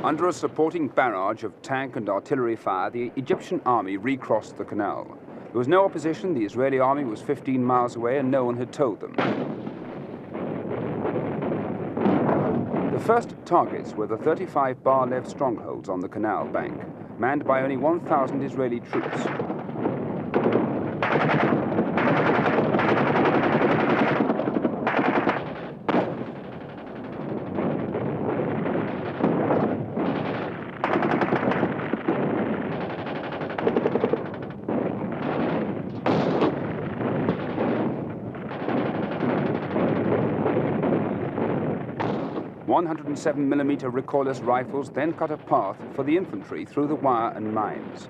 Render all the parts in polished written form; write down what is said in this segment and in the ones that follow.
Under a supporting barrage of tank and artillery fire, the Egyptian army recrossed the canal. There was no opposition, the Israeli army was 15 miles away and no one had told them. The first targets were the 35 Bar-Lev strongholds on the canal bank, manned by only 1,000 Israeli troops. .107mm recoilless rifles then cut a path for the infantry through the wire and mines.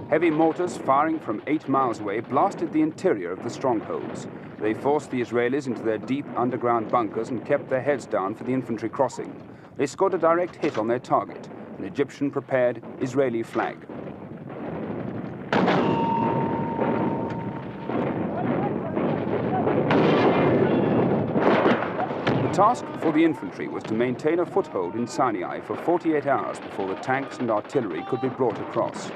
Heavy mortars firing from 8 miles away blasted the interior of the strongholds. They forced the Israelis into their deep underground bunkers and kept their heads down for the infantry crossing. They scored a direct hit on their target, an Egyptian prepared Israeli flag. The task for the infantry was to maintain a foothold in Sinai for 48 hours before the tanks and artillery could be brought across.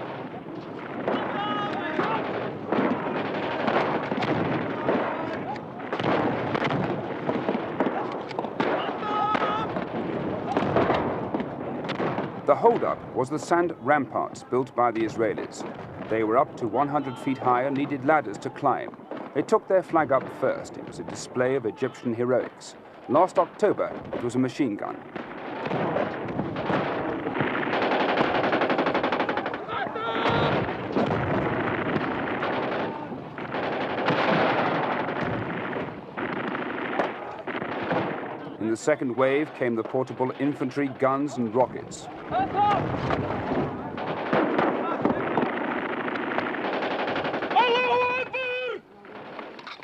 The hold-up was the sand ramparts built by the Israelis. They were up to 100 feet high and needed ladders to climb. They took their flag up first. It was a display of Egyptian heroics. Last October, it was a machine gun. In the second wave came the portable infantry, guns and rockets.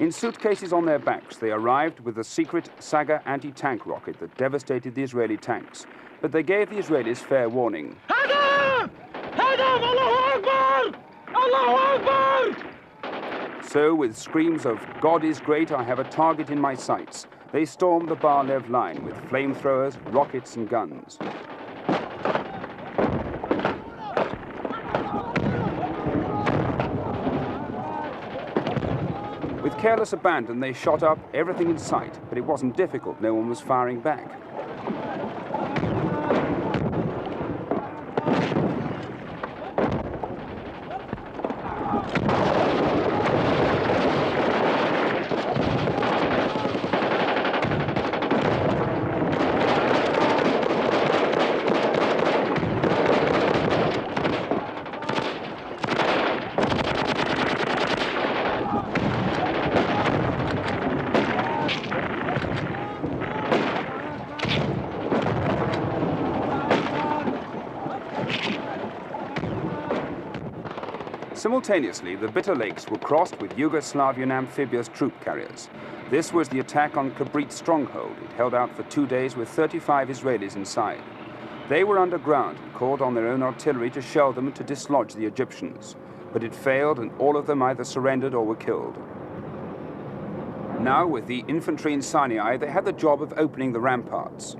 In suitcases on their backs, they arrived with the secret Saga anti-tank rocket that devastated the Israeli tanks. But they gave the Israelis fair warning. So, with screams of "God is great, I have a target in my sights," they stormed the Bar-Lev line with flamethrowers, rockets and guns. With careless abandon, they shot up everything in sight, but it wasn't difficult. No one was firing back. Simultaneously, the Bitter Lakes were crossed with Yugoslavian amphibious troop carriers. This was the attack on Kibrit stronghold. It held out for 2 days with 35 Israelis inside. They were underground and called on their own artillery to shell them and to dislodge the Egyptians. But it failed and all of them either surrendered or were killed. Now, with the infantry in Sinai, they had the job of opening the ramparts.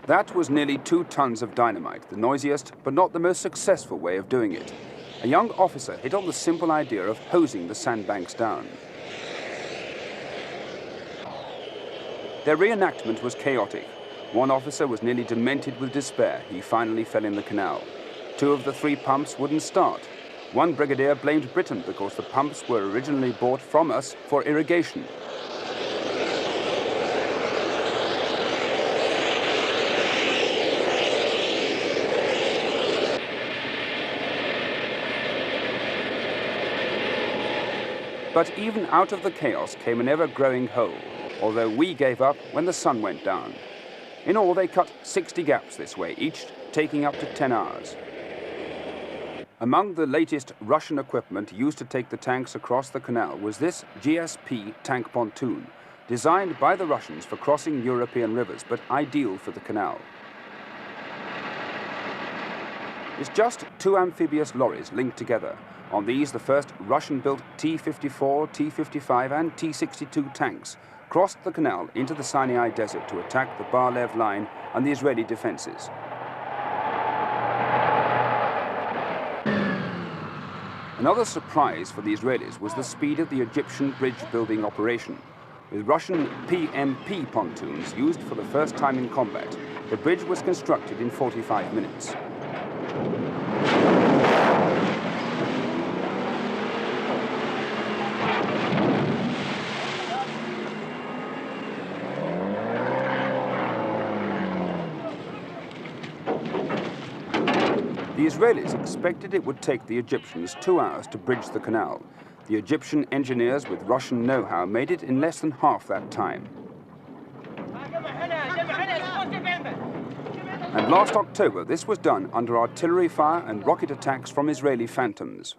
That was nearly 2 tons of dynamite, the noisiest but not the most successful way of doing it. A young officer hit on the simple idea of hosing the sandbanks down. Their reenactment was chaotic. One officer was nearly demented with despair. He finally fell in the canal. 2 of the 3 pumps wouldn't start. One brigadier blamed Britain because the pumps were originally bought from us for irrigation. But even out of the chaos came an ever-growing hole, although we gave up when the sun went down. In all, they cut 60 gaps this way, each taking up to 10 hours. Among the latest Russian equipment used to take the tanks across the canal was this GSP tank pontoon, designed by the Russians for crossing European rivers, but ideal for the canal. It's just two amphibious lorries linked together. On these, the first Russian-built T-54, T-55 and T-62 tanks crossed the canal into the Sinai Desert to attack the Bar-Lev line and the Israeli defenses. Another surprise for the Israelis was the speed of the Egyptian bridge-building operation. With Russian PMP pontoons used for the first time in combat, the bridge was constructed in 45 minutes. The Israelis expected it would take the Egyptians 2 hours to bridge the canal. The Egyptian engineers with Russian know-how made it in less than half that time. And last October, this was done under artillery fire and rocket attacks from Israeli Phantoms.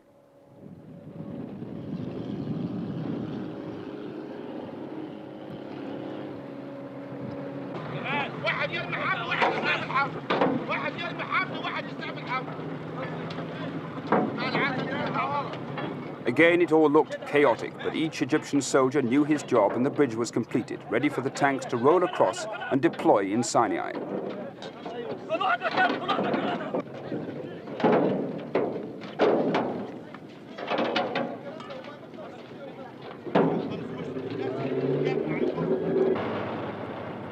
Again, it all looked chaotic, but each Egyptian soldier knew his job and the bridge was completed, ready for the tanks to roll across and deploy in Sinai.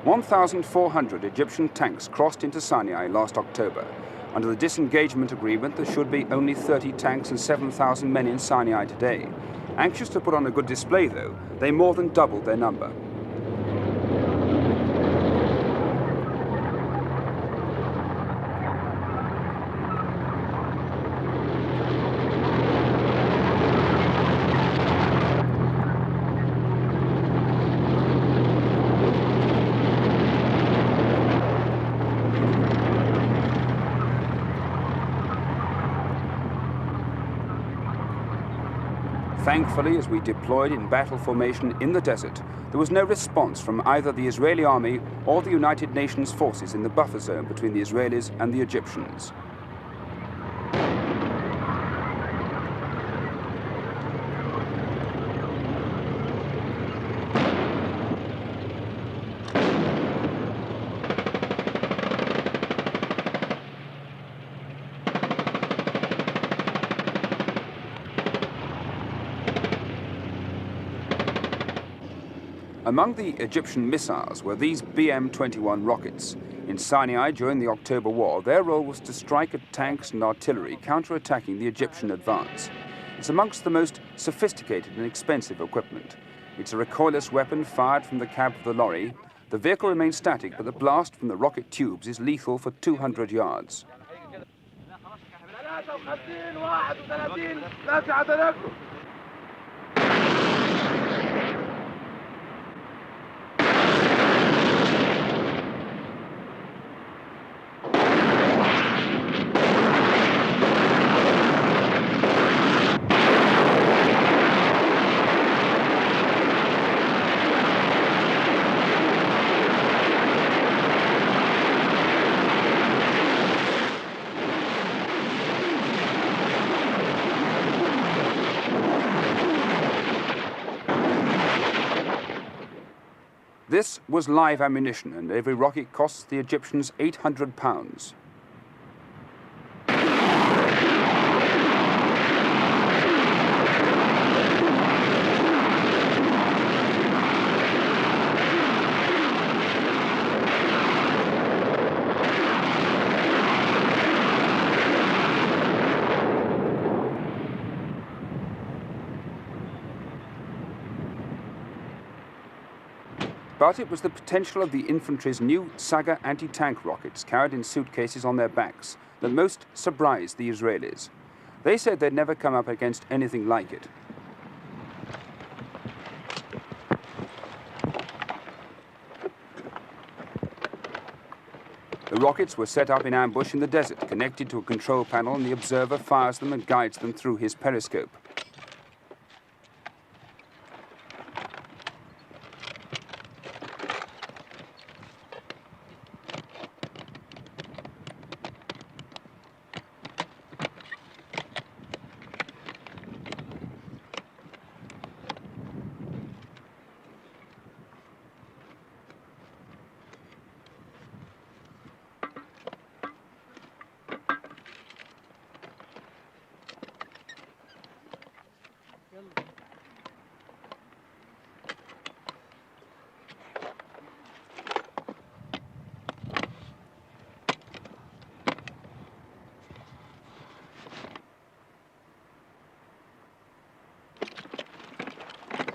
"1,400 Egyptian tanks crossed into Sinai last October. Under the disengagement agreement, there should be only 30 tanks and 7,000 men in Sinai today. Anxious to put on a good display, though, they more than doubled their number. Thankfully, as we deployed in battle formation in the desert, there was no response from either the Israeli army or the United Nations forces in the buffer zone between the Israelis and the Egyptians. Among the Egyptian missiles were these BM-21 rockets. In Sinai during the October War, their role was to strike at tanks and artillery, counter-attacking the Egyptian advance. It's amongst the most sophisticated and expensive equipment. It's a recoilless weapon fired from the cab of the lorry. The vehicle remains static, but the blast from the rocket tubes is lethal for 200 yards. This was live ammunition, and every rocket costs the Egyptians £800. But it was the potential of the infantry's new Saga anti-tank rockets carried in suitcases on their backs that most surprised the Israelis. They said they'd never come up against anything like it. The The rockets were set up in ambush in the desert, connected to a control panel, and the observer fires them and guides them through his periscope.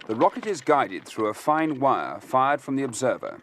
The rocket is guided through a fine wire fired from the observer.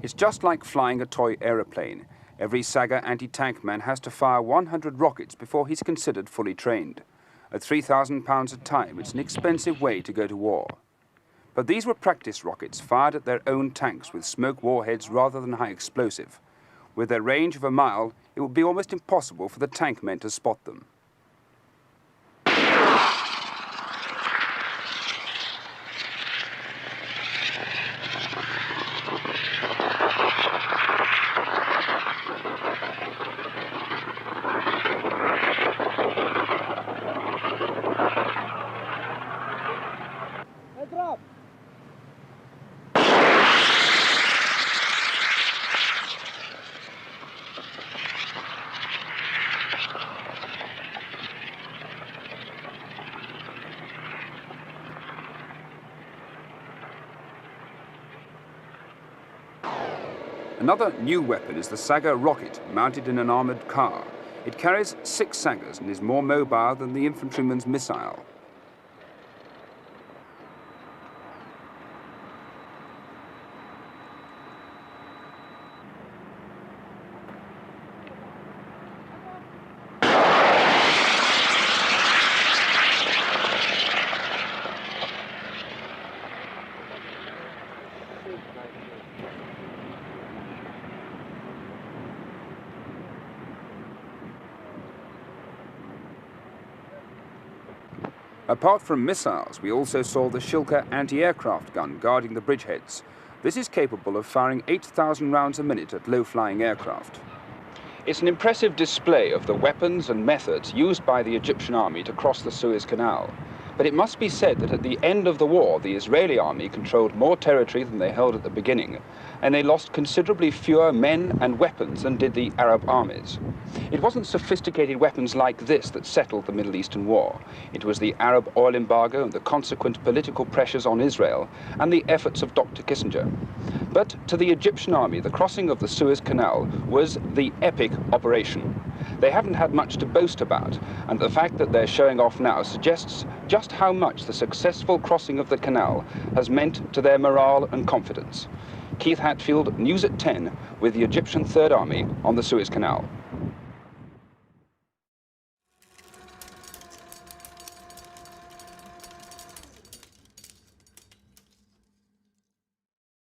It's just like flying a toy aeroplane. Every Saga anti-tank man has to fire 100 rockets before he's considered fully trained. At £3,000 a time, it's an expensive way to go to war. But these were practice rockets fired at their own tanks with smoke warheads rather than high explosive. With their range of a mile, it would be almost impossible for the tank men to spot them. Another new weapon is the Saga rocket, mounted in an armoured car. It carries 6 Sagas and is more mobile than the infantryman's missile. Apart from missiles, we also saw the Shilka anti-aircraft gun guarding the bridgeheads. This is capable of firing 8,000 rounds a minute at low-flying aircraft. It's an impressive display of the weapons and methods used by the Egyptian army to cross the Suez Canal. But it must be said that at the end of the war, the Israeli army controlled more territory than they held at the beginning, and they lost considerably fewer men and weapons than did the Arab armies. It wasn't sophisticated weapons like this that settled the Middle Eastern war. It was the Arab oil embargo and the consequent political pressures on Israel and the efforts of Dr. Kissinger. But to the Egyptian army, the crossing of the Suez Canal was the epic operation. They haven't had much to boast about, and the fact that they're showing off now suggests just how much the successful crossing of the canal has meant to their morale and confidence. Keith Hatfield, News at 10, with the Egyptian Third Army on the Suez Canal.